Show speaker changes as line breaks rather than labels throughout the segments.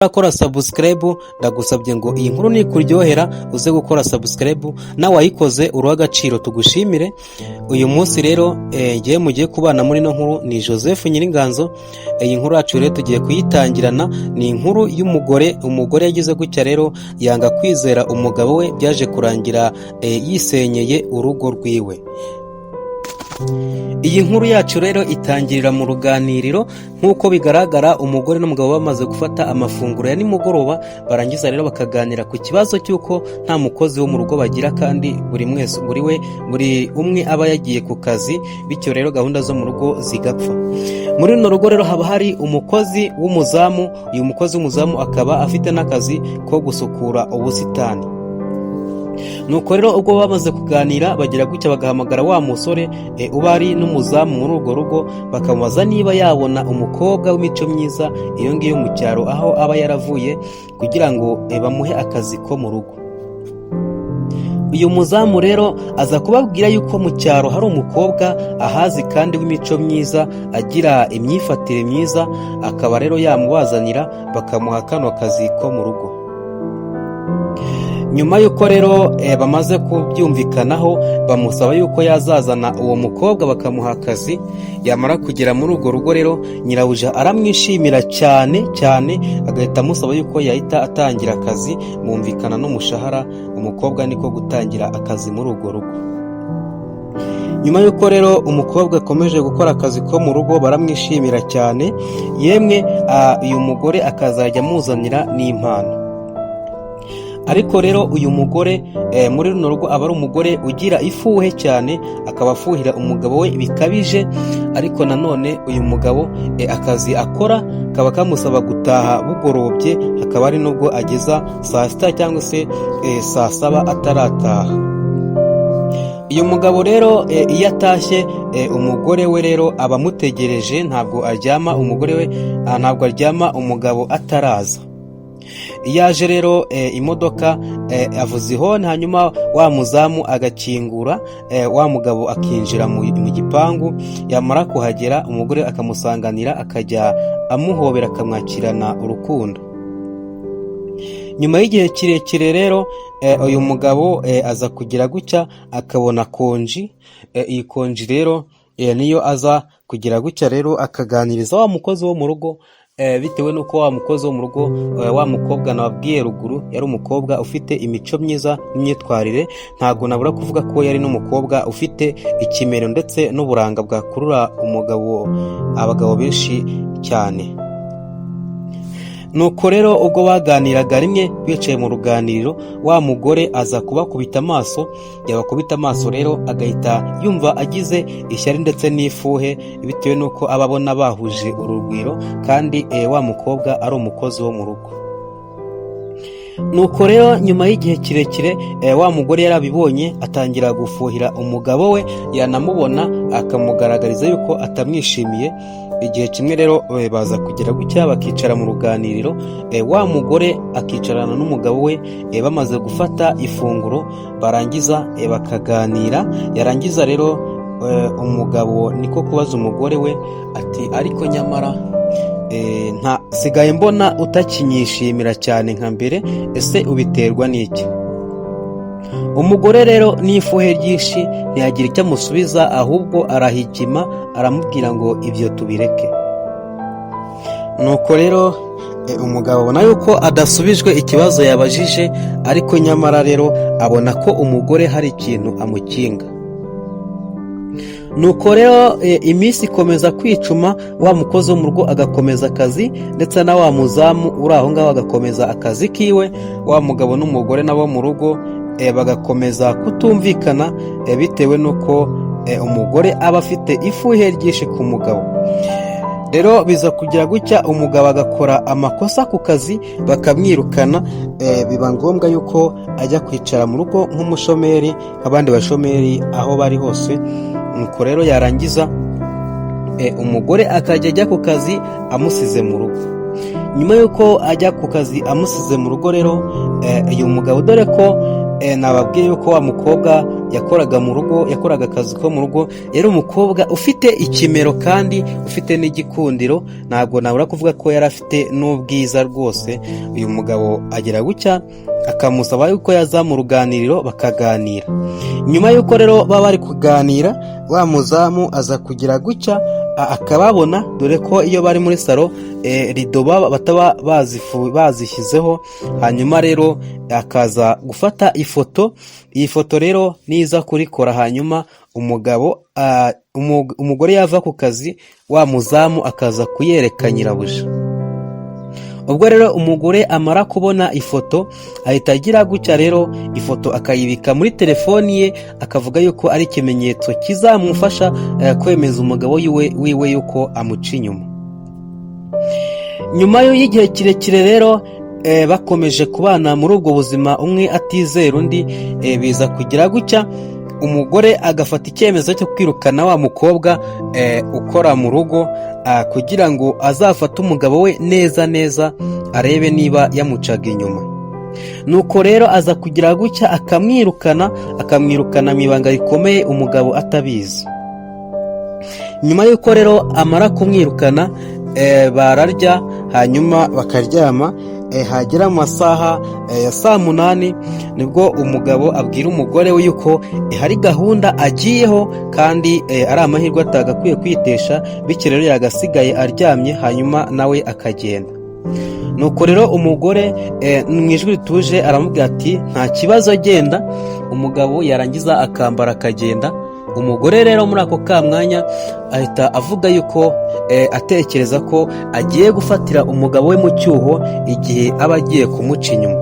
Akora subscribe ndagusabye ngo iyi nkuru nikuryohera uze gukora subscribe nawe wayikoze uruha agaciro tugushimire. Uyu munsi rero ngiye mugiye kubana muri no nkuru ni Joseph Nyiringanzo. Iyi nkuru yacu rero tugiye kuyitangirana, ni inkuru umugore yagize gutya rero yanga kwizera umugabo we, byaje kurangira yisenyeye urugo rwiwe. Iyi nkuru yacu rero itangirira mu ruganiriro. Nk'uko bigaragara, umugore n'umugabo bamaze gufata amafunguro ya nimugoroba, barangiza rero bakaganira ku kibazo cy'uko nta mukozi wo mu rugo bagira, kandi buri umwe aba yagiye ku kazi, bityo rero gahunda zo mu rugo zigapfa. Muri runo rugo rero haba hari umukozi w'umuzamu. Uyu mukozi w'umuzamu akaba afite n'akazi ko gusukura ubusitani. Nuko rero ubwo bamaze kuganira bagira gutya bagahamagara wa musore uba ari n'umuzamu muri urwo rugo, bakamubaza niba yabona umukobwa w'imico myiza iyo ngiyo mu cyaro aho aba yaravuye, kugira ngo bamuhe akazi ko mu rugo. Uyu muzamu rero aza kubabwira yuko mu cyaro hari umukobwa ahazi kandi w'imico myiza, agira imyifatire myiza, akaba rero yamubazanira bakamuha kano kazi ko mu rugo. Nyuma yuko rero bamaze kubyumvikanaho, bamusaba yuko yazazana uwo mukobwa bakamuha akazi. Yamara kugera muri urwo rugo rero, nyirabuja aramwishimira cyane cyane, agahita amusaba yuko yahita atangira akazi, bumvikana n'umushahara. Umukobwa niko gutangira akazi muri urwo rugo. Nyuma yuko rero umukobwa akomeje gukora akazi ko mu rugo, baramwishimira cyane, yemwe uyu mugore akazajya amuzanira n'impano. Ariko rero uyu mugore muri runo rugo aba ari umugore ugira ifuhe cyane, akaba afuhira umugabo we bikabije. Ariko nanone uyu mugabo akazi akora kaba kamusaba gutaha bugorobye, hakaba ari nubwo ageza saa sita cyangwa se saa saba atarataha. Uyu mugabo rero iyo atashye, umugore we rero aba amutegereje, ntabwo aryama umugabo ataraza. Iyo aje rero imodoka avuza ihoni, hanyuma wa muzamu agakingura, wa mugabo akinjira mu gipangu. Yamara kuhagera, umugore akamusanganira, akajya amuhobera, akamwakirana urukundo. Nyuma y'igihe kirekire rero uyu mugabo aza kugira gutya akabona konji. Iyi konji rero niyo aza kugira gutya rero akaganiriza wa mukozi wo mu rugo, bitewe nuko wa mukozi wo mu rugo, wa mukobwa nababwiye ruguru, yari umukobwa ufite imico myiza n'imyitwarire. Ntabwo nabura kuvuga ko yari n'umukobwa ufite ikimero ndetse n'uburanga bwakurura abagabo benshi cyane. Nuko rero ubwo baganiraga rimwe bicaye mu ruganiriro, wa mugore aza kubakubita amaso. Yabakubita amaso rero agahita yumva agize ishyari ndetse n'ifuhe, bitewe nuko aba abona bahuje urugwiro, kandi wa mukobwa ari umukozi wo mu rugo. Nuko rero nyuma y'igihe kirekire, wa mugore yarabibonye, atangira gufuhira umugabo we, yanamubona akamugaragariza yuko atamwishimiye. Igihe kimwe rero baza kugira gutya bakicara mu ruganiriro, wa mugore akicarana n'umugabo we, bamaze gufata ifunguro, barangiza bakaganira. Yarangiza rero umugabo niko kubaza umugore we ati, ariko nyamara sigaye mbona utakinyishimira cyane nka mbere, ese ubiterwa n'iki? Umugore rero n'ifuhe ryinshi ntiyagira icyo amusubiza, ahubwo arahigima, aramubwira ngo ibyo tubireke. Nuko rero umugabo abona yuko adasubijwe ikibazo yabajije, ariko nyamara rero abona ko umugore hari ikintu amukinga. Nuko rero iminsi ikomeza kwicuma, wa mukozi wo mu rugo agakomeza akazi, ndetse na wa muzamu uri aho ngaho agakomeza akazi kiwe. Wa mugabo n'umugore nabo mu rugo bagakomeza kutumvikana, bitewe nuko umugore aba afite ifuhe ryinshi ku mugabo. Rero biza kugira gutya umugabo agakora amakosa ku kazi, bakamwirukana. Biba ngombwa yuko ajya kwicara mu rugo nk'umushomeri nk'abandi bashomeri aho bari hose. Nuko rero yarangiza umugore akajya ajya ku kazi amusize mu rugo. Nyuma yuko ajya ku kazi amusize mu rugo rero, uyu mugabo dore ko nababwiye yuko wa mukobwa yakoraga akazi ko mu rugo, yari umukobwa ufite ikimero kandi ufite n'igikundiro, ntabwo nabura kuvuga ko yari afite n'ubwiza rwose. uyu mugabo agira gutya akamusaba yuko yaza mu ruganiriro bakaganira. Nyuma yuko rero baba bari kuganira, wa muzamu aza kugira gutya akababona, dore ko iyo bari muri salo rido bataba bazishyizeho. Hanyuma rero akaza gufata ifoto. Iyi foto rero niza kurikora, hanyuma umugore yava ku kazi, wa muzamu akaza kuyereka nyirabuja. Ubwo rero umugore amara kubona ifoto, ahita agira gutya rero ifoto akayibika muri telefoni ye, akavuga yuko ari ikimenyetso kizamufasha kwemeza umugabo wiwe yuko amuca inyuma. Nyuma y'igihe kirekire rero bakomeje kubana muri ubwo buzima, umwe atizera undi, biza kugira gutya umugore agafata icyemezo cyo kwirukana wa mukobwa ukora mu rugo, kugira ngo azafate umugabo we neza arebe niba yamucaga inyuma. Nuko rero aza kugira gutya akamwirukana mu ibanga rikomeye, umugabo atabizi. Nyuma yuko rero amara kumwirukana, bararya hanyuma bakaryama. Hagera mu masaha ya saa 8 nibwo umugabo abwira umugore we yuko hari gahunda agiyeho, kandi ari amahirwe atagakwiye kwitesha, bityo rero yagasigaye aryamye hanyuma nawe akagenda. Nuko rero umugore mu ijwi rituje aramubwira ati nta kibazo, agenda. Umugabo yarangiza akambara akagenda. Umugore rero muri ako kamwanya ahita avuga yuko atekereza ko agiye gufatira umugabo we mu cyuho igihe aba agiye kumuca inyuma.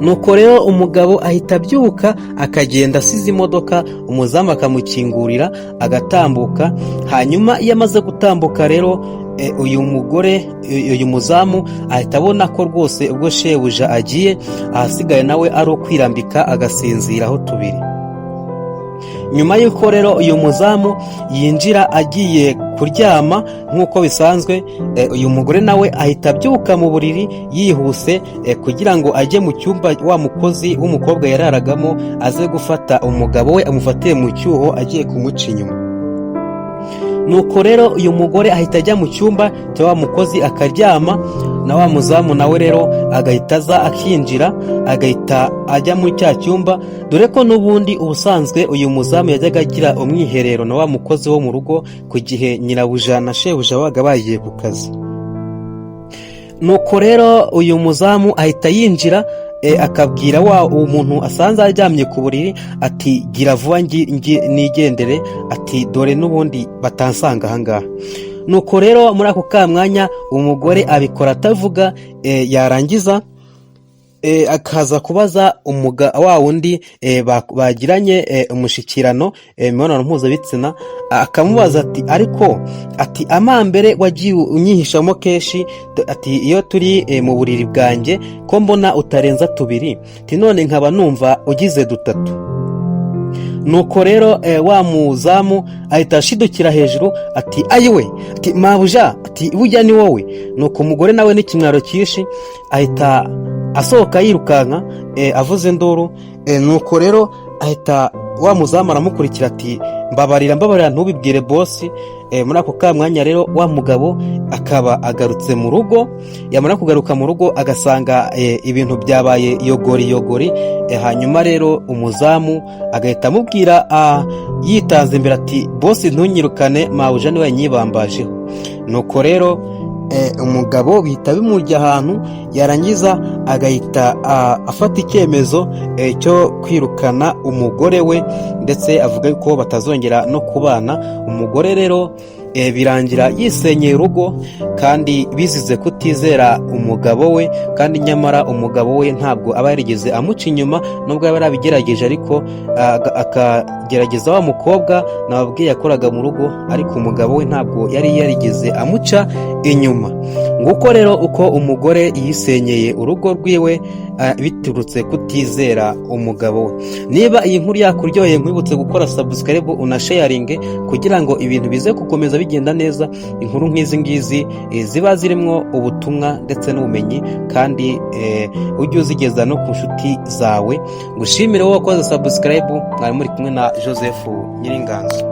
Nuko rero umugabo ahita abyuka akagenda asize imodoka, umuzamu akamukingurira agatambuka. Hanyuma iyo amaze gutambuka rero uyu muzamu ahita abona ko rwose ubwo shebuja agiye, ahasigaye nawe ari ukwirambika agasinziraho tubiri. Nyuma yuko rero uyu muzamu yinjira agiye kuryama nk'uko bisanzwe, uyu mugore nawe ahita abyuka mu buriri yihuse, kugira ngo ajye mu cyumba wa mukozi w'umukobwa yararagamo aze gufata umugabo we amufatire mu cyuho agiye kumuca inyuma. Nuko rero uyu mugore ahita ajya mu cyumba cya wa mukozi akaryama, na wa muzamu nawe rero agahita aza akinjira, agahita ajya muri cya cyumba, dore ko n'ubundi ubusanzwe uyu muzamu yajyaga agira umwiherero na wa mukozi wo mu rugo ku gihe nyirabuja na shebuja babaga bagiye ku kazi. Nuko rero uyu muzamu ahita yinjira, akabwira umuntu asanze aryamye ku buriri ati gira vuba nigendere, ati dore n'ubundi batansanga ahangaha. Nuko rero muri ako kamwanya umugore abikora atavuga, yarangiza akaza kubaza wa wundi bagiranye umushikirano, imibonano mpuzabitsina, akamubaza ati ariko ati amambere wagiye unyihishamo kenshi, ati iyo turi mu buriri bwanjye ko mbona utarenza 2, ati none nkaba numva ugize 3. Nuko rero wa muzamu ahita ashidukira hejuru ati ayiwe, ati mabuja, ati burya ni wowe. Nuko umugore nawe n'ikimwaro cyinshi ahita asohoka yirukanka avuze induru. Nuko rero ahita wa muzamu aramukurikira ati mbabarira ntubibwire bosi. Muri ako kamwanya rero wa mugabo akaba agarutse mu rugo. Yamara kugaruka mu rugo agasanga ibintu byabaye yogori. Hanyuma rero umuzamu agahita amubwira yitanze imbere ati bosi ntunyirukane, mabuja niwe yanyibambajeho. Nuko rero umugabo bihita bimurya ahantu, yarangiza agahita afata icyemezo cyo kwirukana umugore we, ndetse avuga ko batazongera no kubana. Umugore rero birangira yisenyeye urugo, kandi bizize kutizera umugabo we, kandi nyamara umugabo we ntabwo aba yarigeze amuca inyuma, nubwo yaba yarabigerageje, ariko akagerageza wa mukobwa nababwiye yakoraga mu rugo, ariko umugabo we ntabwo yari yarigeze amuca inyuma. nguko rero uko umugore yisenyeye urugo rwiwe biturutse kutizera umugabo we. Niba iyi nkuru yakuryoheye, nkwibutse gukora subscribe unasharinge kugira ngo ibintu bize gukomeza bigenda neza. Inkuru nk'izi ngizi ziba zirimo ubutumwa ndetse n'ubumenyi, kandi ujye uzigeza no ku nshuti zawe. Ngushimire wowe wakoze subscribe. Mwari muri kumwe na Joseph Nyiringanzo.